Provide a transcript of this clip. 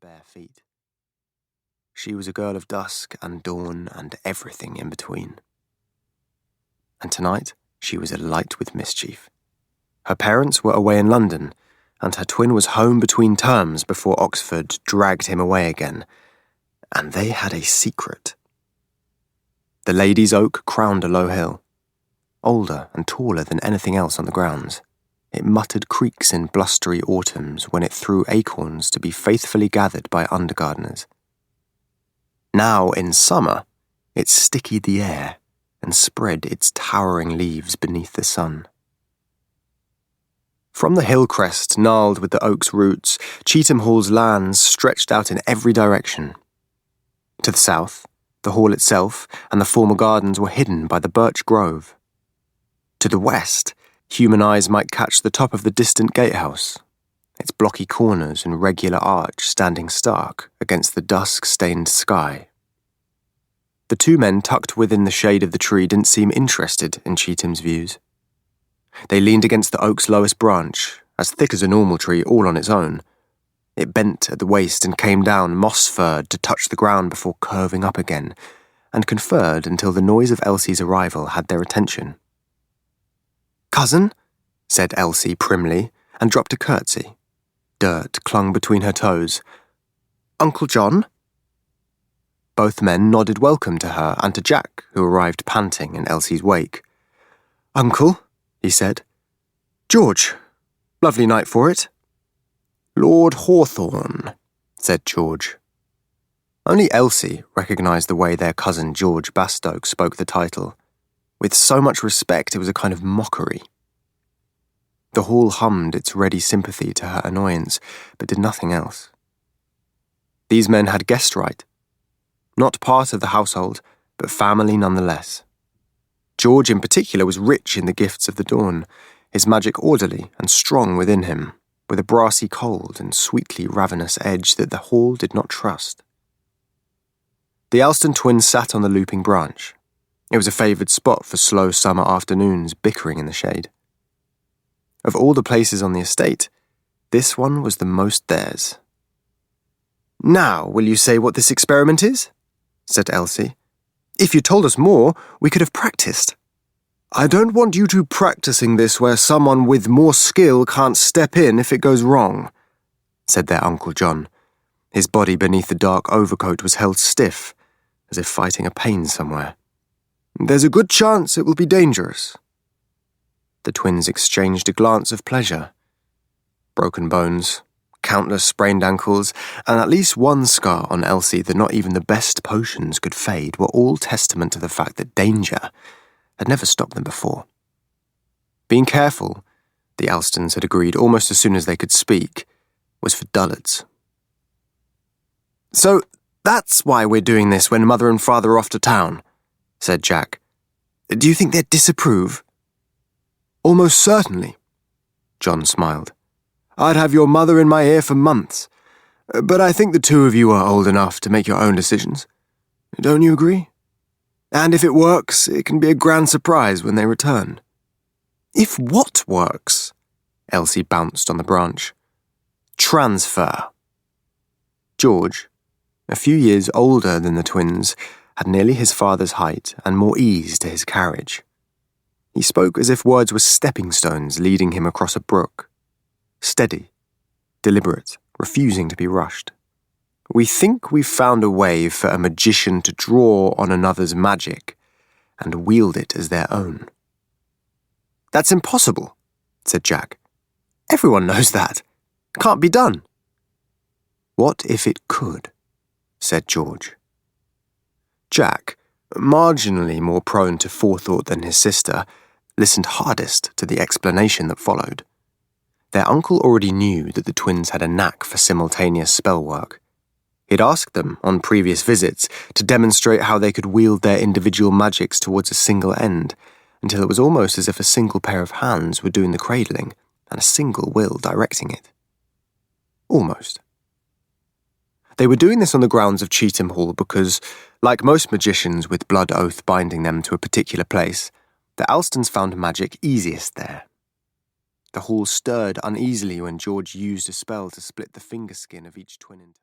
bare feet. She was a girl of dusk and dawn and everything in between. And tonight, she was alight with mischief. Her parents were away in London, and her twin was home between terms before Oxford dragged him away again, and they had a secret. The Ladies' Oak crowned a low hill, older and taller than anything else on the grounds. It muttered creaks in blustery autumns when it threw acorns to be faithfully gathered by undergardeners. Now, in summer, it stickied the air and spread its towering leaves beneath the sun. From the hill crest gnarled with the oak's roots, Cheetham Hall's lands stretched out in every direction. To the south, the hall itself and the former gardens were hidden by the birch grove. To the west, human eyes might catch the top of the distant gatehouse, its blocky corners and regular arch standing stark against the dusk-stained sky. The two men tucked within the shade of the tree didn't seem interested in Cheetham's views. They leaned against the oak's lowest branch, as thick as a normal tree all on its own. It bent at the waist and came down moss-furred to touch the ground before curving up again, and conferred until the noise of Elsie's arrival had their attention. "Cousin," said Elsie primly, and dropped a curtsy. Dirt clung between her toes. "Uncle John?" Both men nodded welcome to her and to Jack, who arrived panting in Elsie's wake. "Uncle," he said. "George, lovely night for it." "Lord Hawthorne," said George. Only Elsie recognised the way their cousin George Bastoke spoke the title. With so much respect, it was a kind of mockery. The hall hummed its ready sympathy to her annoyance, but did nothing else. These men had guest right. Not part of the household, but family nonetheless. George in particular was rich in the gifts of the dawn, his magic orderly and strong within him, with a brassy cold and sweetly ravenous edge that the hall did not trust. The Alston twins sat on the looping branch. It was a favoured spot for slow summer afternoons bickering in the shade. Of all the places on the estate, this one was the most theirs. "Now, will you say what this experiment is?" said Elsie. "If you told us more, we could have practised." "I don't want you two practising this where someone with more skill can't step in if it goes wrong," said their Uncle John. His body beneath the dark overcoat was held stiff, as if fighting a pain somewhere. "There's a good chance it will be dangerous." The twins exchanged a glance of pleasure. Broken bones, countless sprained ankles, and at least one scar on Elsie that not even the best potions could fade were all testament to the fact that danger had never stopped them before. Being careful, the Alstons had agreed almost as soon as they could speak, was for dullards. "So that's why we're doing this when Mother and Father are off to town," said Jack. "Do you think they'd disapprove?" "Almost certainly," John smiled. "I'd have your mother in my ear for months, but I think the two of you are old enough to make your own decisions. Don't you agree? And if it works, it can be a grand surprise when they return." "If what works?" Elsie bounced on the branch. "Transfer." George, a few years older than the twins, had nearly his father's height and more ease to his carriage. He spoke as if words were stepping stones leading him across a brook. Steady, deliberate, refusing to be rushed. "We think we've found a way for a magician to draw on another's magic and wield it as their own." "That's impossible," said Jack. "Everyone knows that. Can't be done." "What if it could?" said George. Jack, marginally more prone to forethought than his sister, listened hardest to the explanation that followed. Their uncle already knew that the twins had a knack for simultaneous spell work. He'd asked them, on previous visits, to demonstrate how they could wield their individual magics towards a single end, until it was almost as if a single pair of hands were doing the cradling and a single will directing it. Almost. They were doing this on the grounds of Cheetham Hall because, like most magicians with blood oath binding them to a particular place, the Alstons found magic easiest there. The hall stirred uneasily when George used a spell to split the finger skin of each twin in turn.